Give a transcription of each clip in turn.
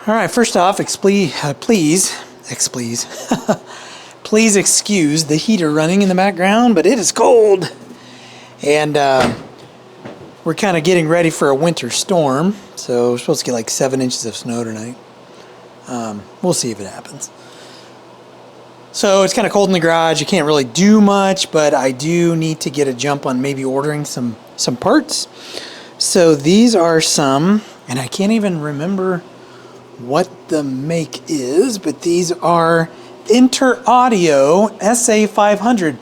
All right, first off, please excuse the heater running in the background, but it is cold. And we're kind of getting ready for a winter storm. So we're supposed to get like 7 inches of snow tonight. We'll see if it happens. So it's kind of cold in the garage. You can't really do much, but I do need to get a jump on maybe ordering some parts. So these are some, and I can't even remember what the make is, but these are InterAudio SA500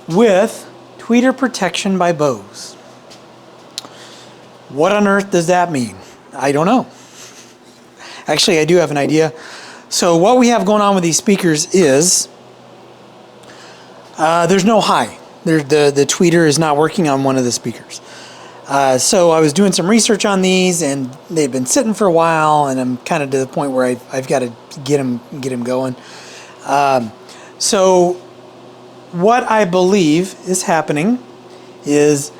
with tweeter protection by Bose. What on earth does that mean? I don't know. Actually, I do have an idea. So what we have going on with these speakers is there's no high. The tweeter is not working on one of the speakers. So I was doing some research on these, and they've been sitting for a while, and I'm kind of to the point where I've got to get them going. So what I believe is happening is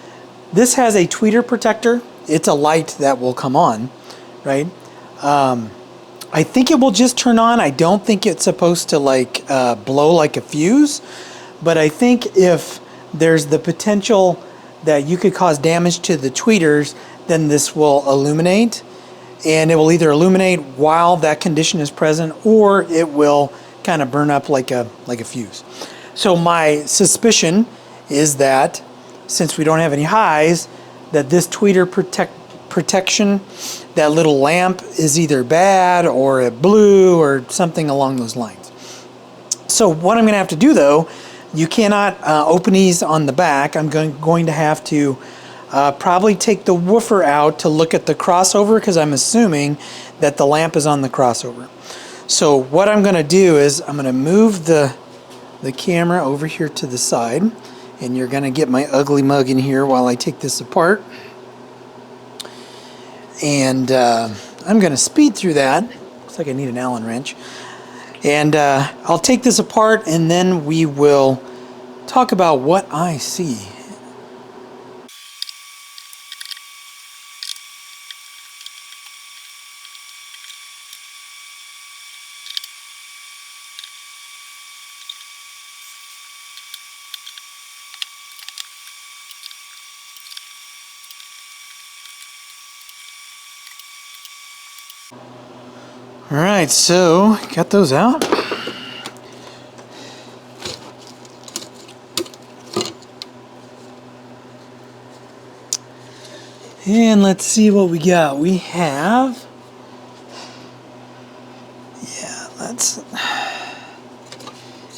this has a tweeter protector. It's a light that will come on, right? I think it will just turn on. I don't think it's supposed to like blow like a fuse, but I think if there's the potential that you could cause damage to the tweeters, then this will illuminate, and it will either illuminate while that condition is present, or it will kind of burn up like a fuse. So my suspicion is that since we don't have any highs, that this tweeter protection, that little lamp is either bad or it blew or something along those lines. So what I'm going to have to do though, you cannot open these on the back. I'm going to have to probably take the woofer out to look at the crossover, because I'm assuming that the lamp is on the crossover. So what I'm going to do is I'm going to move the camera over here to the side, and you're going to get my ugly mug in here while I take this apart. And I'm going to speed through that. Looks like I need an Allen wrench. And I'll take this apart, and then we will talk about what I see. All right, so got those out. And let's see what we got. We have, and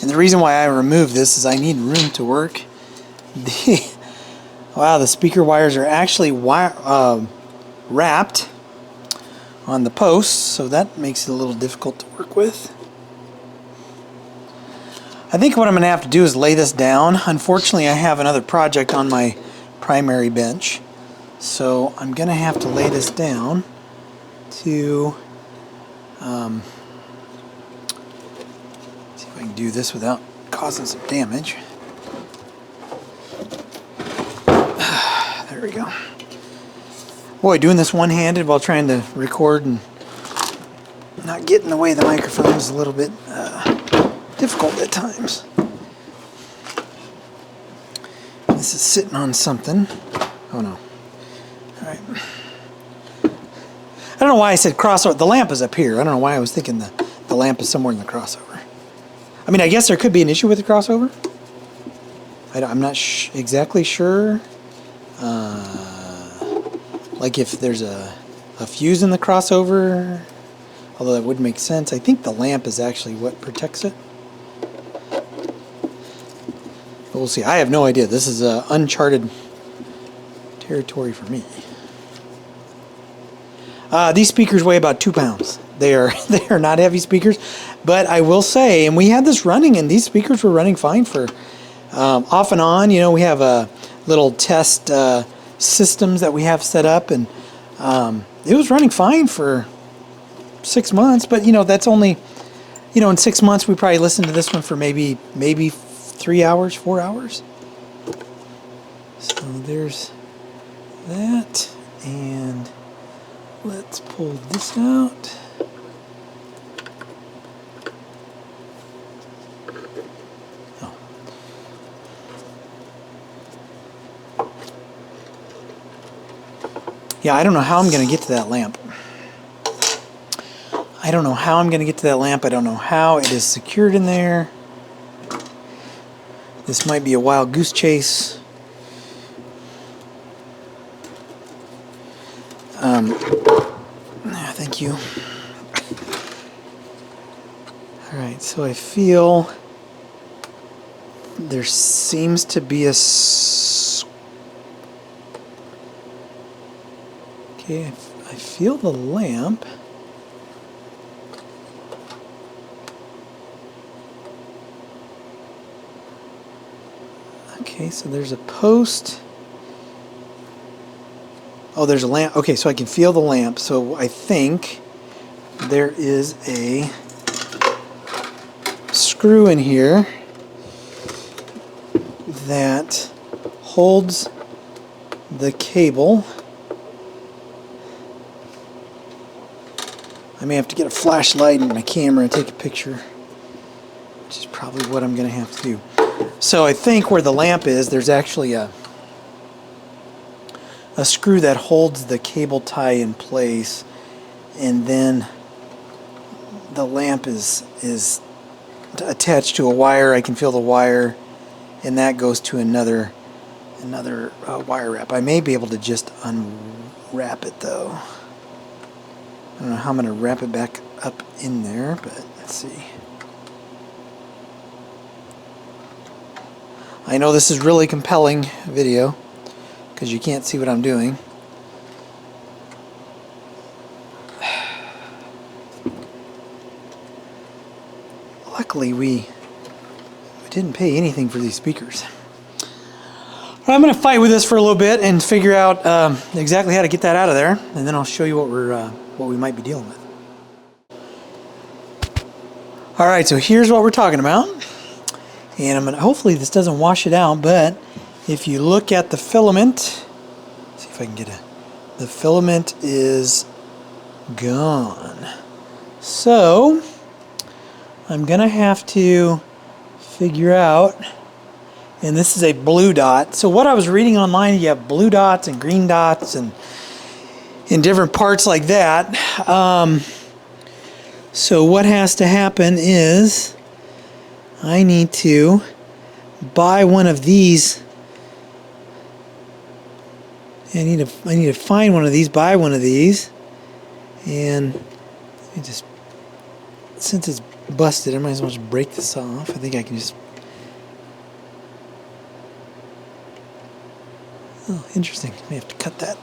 the reason why I removed this is I need room to work. Wow, the speaker wires are actually wrapped on the posts, so that makes it a little difficult to work with. I think what I'm going to have to do is lay this down. Unfortunately, I have another project on my primary bench, so I'm going to have to lay this down to see if I can do this without causing some damage. There we go. Boy, doing this one-handed while trying to record and not get in the way of the microphone is a little bit difficult at times. This is sitting on something. Oh no. Alright. I don't know why I said crossover. The lamp is up here. I don't know why I was thinking the lamp is somewhere in the crossover. I mean, I guess there could be an issue with the crossover. I'm not exactly sure. Like if there's a fuse in the crossover, although that would make sense. I think the lamp is actually what protects it. But we'll see. I have no idea. This is uncharted territory for me. These speakers weigh about 2 pounds. They are not heavy speakers, but I will say, and we had this running, and these speakers were running fine for off and on. You know, we have a little test systems that we have set up, and it was running fine for 6 months. But you know, that's only, you know, in 6 months we probably listened to this one for maybe 3 hours, 4 hours. So there's that, and let's pull this out. Yeah, I don't know how I'm going to get to that lamp. I don't know how I'm going to get to that lamp. I don't know how it is secured in there. This might be a wild goose chase. Thank you. All right, so I feel there seems to be a... Okay, I feel the lamp. Okay, so there's a post. Oh, there's a lamp. Okay, so I can feel the lamp. So I think there is a screw in here that holds the cable. I may have to get a flashlight and my camera and take a picture, which is probably what I'm going to have to do. So I think where the lamp is, there's actually a screw that holds the cable tie in place, and then the lamp is attached to a wire. I can feel the wire, and that goes to another wire wrap. I may be able to just unwrap it though. I don't know how I'm going to wrap it back up in there, but let's see. I know this is really compelling video because you can't see what I'm doing. Luckily, we didn't pay anything for these speakers. But I'm going to fight with this for a little bit and figure out exactly how to get that out of there, and then I'll show you what we might be dealing with. All right, so here's what we're talking about. And I'm gonna, hopefully this doesn't wash it out, but if you look at the filament, let's see if I can get the filament is gone. So I'm gonna have to figure out, and this is a blue dot. So what I was reading online, you have blue dots and green dots and in different parts like that. So what has to happen is I need to buy one of these. I need to find one of these, buy one of these, and let me just, since it's busted, I might as well just break this off. I think I can just. Oh, interesting. I may have to cut that.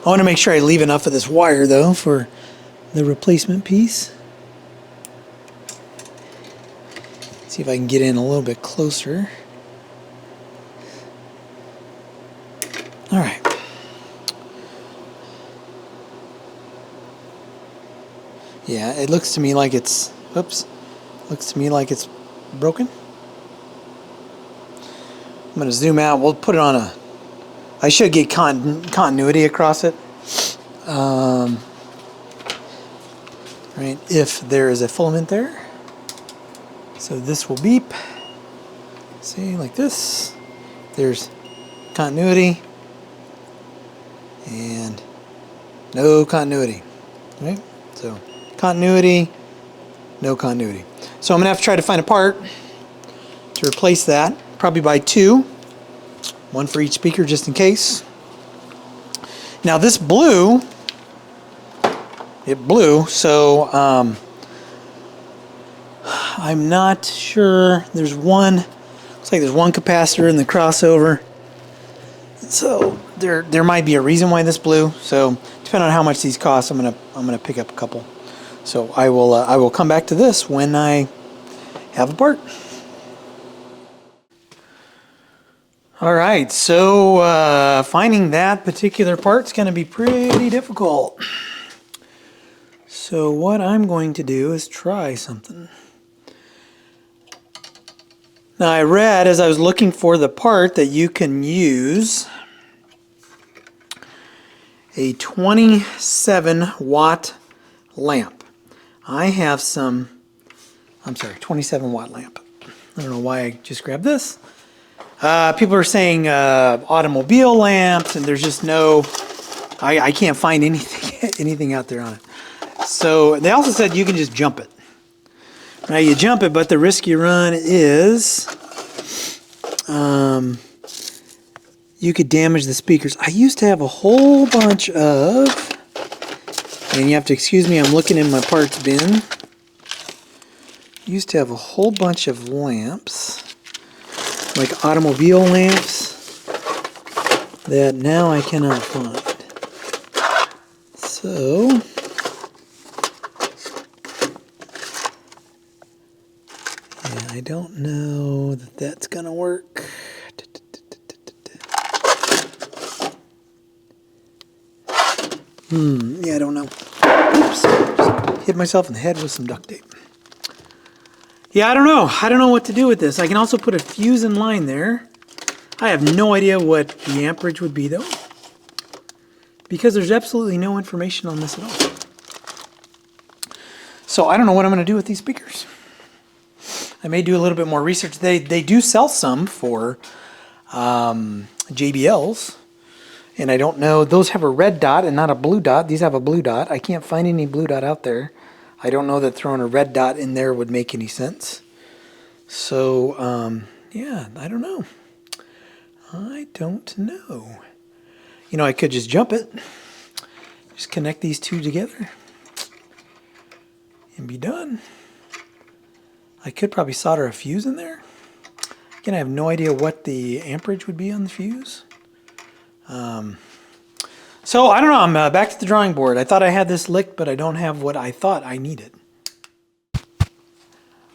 I want to make sure I leave enough of this wire though for the replacement piece. See if I can get in a little bit closer. All right. Yeah, it looks to me like it's, oops, looks to me like it's broken. I'm going to zoom out. We'll put it on a, I should get continuity across it. Right, if there is a filament there. So this will beep. See, like this. There's continuity. And no continuity. Right? So continuity, no continuity. So I'm going to have to try to find a part to replace that. Probably buy two. One for each speaker just in case. Now this blue, it blew, so I'm not sure. There's one, looks like there's one capacitor in the crossover. So there might be a reason why this blew. So depending on how much these cost, I'm gonna pick up a couple. So I will come back to this when I have a part. All right, so finding that particular part's going to be pretty difficult. So what I'm going to do is try something. Now I read as I was looking for the part that you can use a 27 watt lamp. I have some, 27 watt lamp. I don't know why I just grabbed this. People are saying automobile lamps, and there's just no, I can't find anything out there on it. So they also said you can just jump it. Now you jump it, but the risk you run is you could damage the speakers. I used to have a whole bunch of, and you have to excuse me, I'm looking in my parts bin. Used to have a whole bunch of lamps, like automobile lamps, that now I cannot find. So, yeah, I don't know that that's going to work. Yeah, I don't know. Oops, just hit myself in the head with some duct tape. Yeah, I don't know. I don't know what to do with this. I can also put a fuse in line there. I have no idea what the amperage would be, though, because there's absolutely no information on this at all. So I don't know what I'm going to do with these speakers. I may do a little bit more research. They do sell some for JBLs, and I don't know. Those have a red dot and not a blue dot. These have a blue dot. I can't find any blue dot out there. I don't know that throwing a red dot in there would make any sense. So, yeah, I don't know. I don't know. You know, I could just jump it. Just connect these two together and be done. I could probably solder a fuse in there. Again, I have no idea what the amperage would be on the fuse. So I don't know, I'm back to the drawing board. I thought I had this licked, but I don't have what I thought I needed.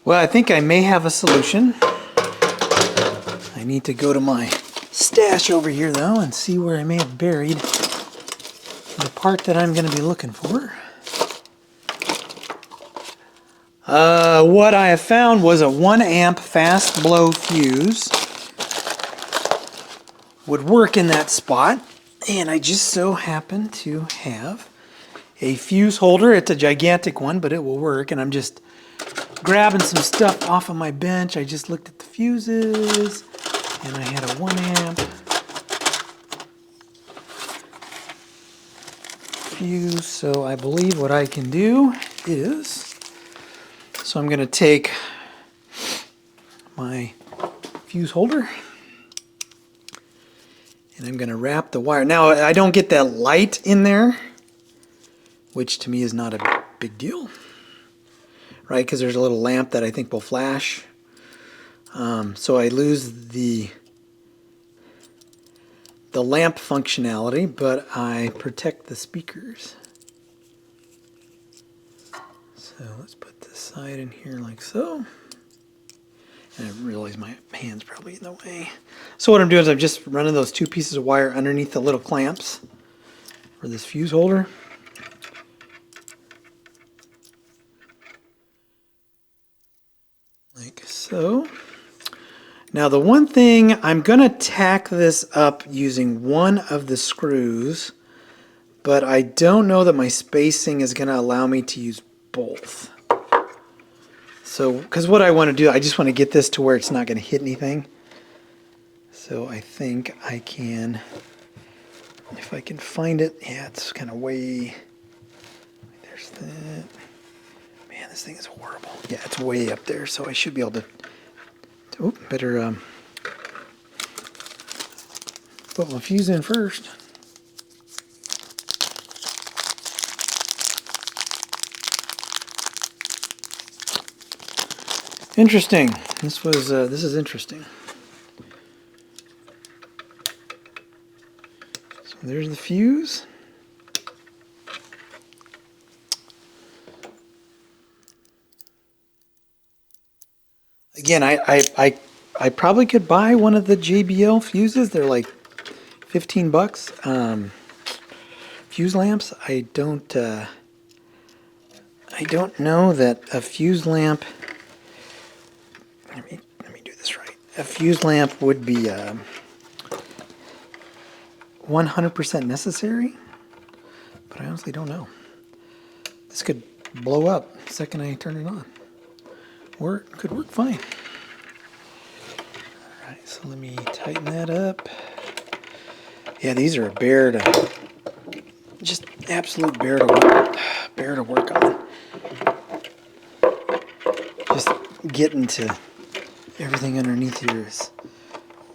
Well, I think I may have a solution. I need to go to my stash over here, though, and see where I may have buried the part that I'm going to be looking for. What I have found was a 1 amp fast blow fuse would work in that spot, and I just so happen to have a fuse holder. It's a gigantic one, but it will work, and I'm just grabbing some stuff off of my bench. I just looked at the fuses, and I had a 1 amp fuse, so I believe what I can do is, so I'm going to take my fuse holder and I'm going to wrap the wire. Now, I don't get that light in there, which to me is not a big deal, right? Because there's a little lamp that I think will flash. So I lose the lamp functionality, but I protect the speakers. So let's put this side in here like so. And I realize my hand's probably in the way. So what I'm doing is I'm just running those 2 pieces of wire underneath the little clamps for this fuse holder. Like so. Now the one thing, I'm going to tack this up using one of the screws, but I don't know that my spacing is going to allow me to use both. So, because what I want to do, I just want to get this to where it's not going to hit anything. So I think I can, if I can find it, yeah, it's kind of way, there's that. Man, this thing is horrible. Yeah, it's way up there, so I should be able to, oh, better put my fuse in first. Interesting. This is interesting. So there's the fuse. Again, I probably could buy one of the JBL fuses. They're like $15. Fuse lamps. I don't know that a fuse lamp. Let me do this right. A fuse lamp would be 100% necessary, but I honestly don't know. This could blow up the second I turn it on, or it could work fine. Alright, so let me tighten that up. Yeah, these are a bear to, just absolute bear to work on. Just getting to everything underneath here is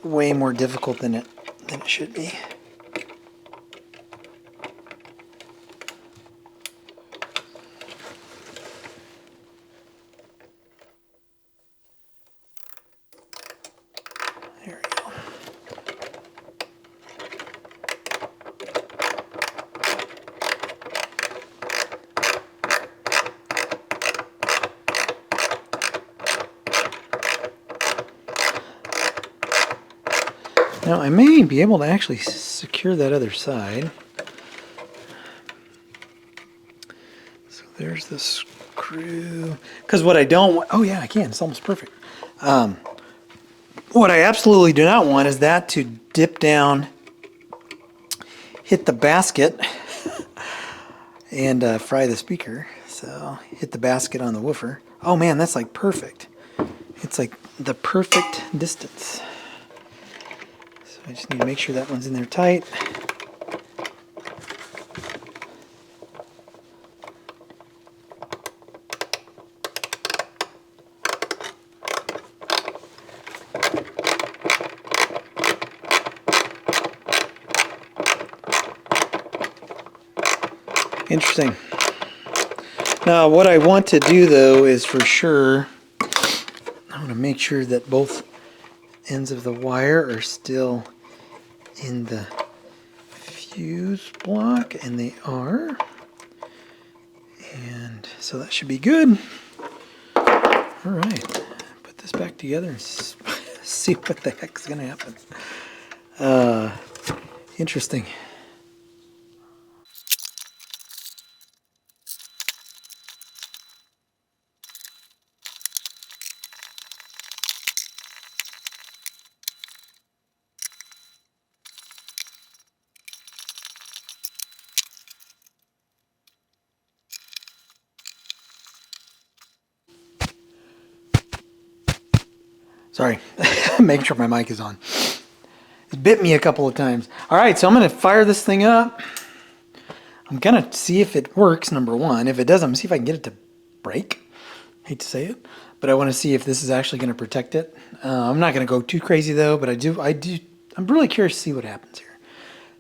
way more difficult than it should be. There we go. Now I may be able to actually secure that other side. So there's the screw. Because what I don't want, oh yeah, I can, it's almost perfect. What I absolutely do not want is that to dip down, hit the basket, and fry the speaker. So hit the basket on the woofer. Oh man, that's like perfect. It's like the perfect distance. So I just need to make sure that one's in there tight. Interesting. Now what I want to do though is for sure, I want to make sure that both ends of the wire are still in the fuse block, and they are. And so that should be good. All right, put this back together and see what the heck's gonna happen. Interesting. Sorry, making sure my mic is on. It bit me a couple of times. All right, so I'm going to fire this thing up. I'm going to see if it works, number one. If it does, I'm going to see if I can get it to break. Hate to say it, but I want to see if this is actually going to protect it. I'm not going to go too crazy though, but I'm really curious to see what happens here.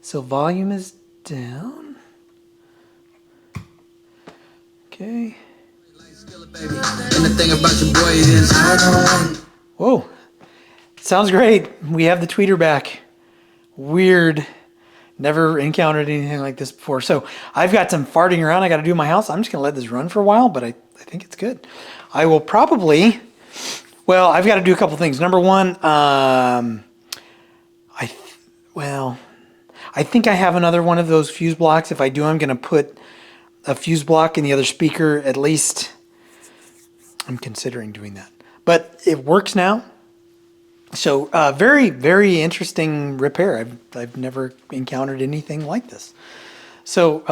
So volume is down. Okay. Whoa, sounds great. We have the tweeter back. Weird. Never encountered anything like this before. So I've got some farting around I got to do in my house. I'm just going to let this run for a while, but I think it's good. I will probably, well, I've got to do a couple things. Number one, I think I have another one of those fuse blocks. If I do, I'm going to put a fuse block in the other speaker at least. I'm considering doing that. But it works now. So very, very interesting repair. I've never encountered anything like this. So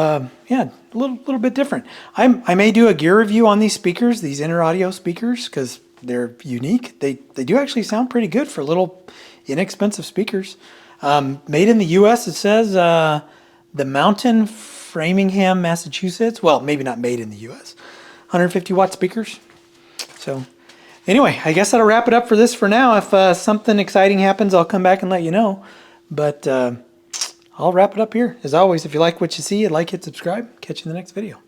yeah, a little bit different. I may do a gear review on these speakers, these InterAudio speakers, because they're unique. They do actually sound pretty good for little inexpensive speakers. Made in the U.S. It says the Mountain, Framingham, Massachusetts. Well, maybe not made in the U.S. 150 watt speakers. So anyway, I guess that'll wrap it up for this for now. If something exciting happens, I'll come back and let you know. But I'll wrap it up here. As always, if you like what you see, like, hit subscribe. Catch you in the next video.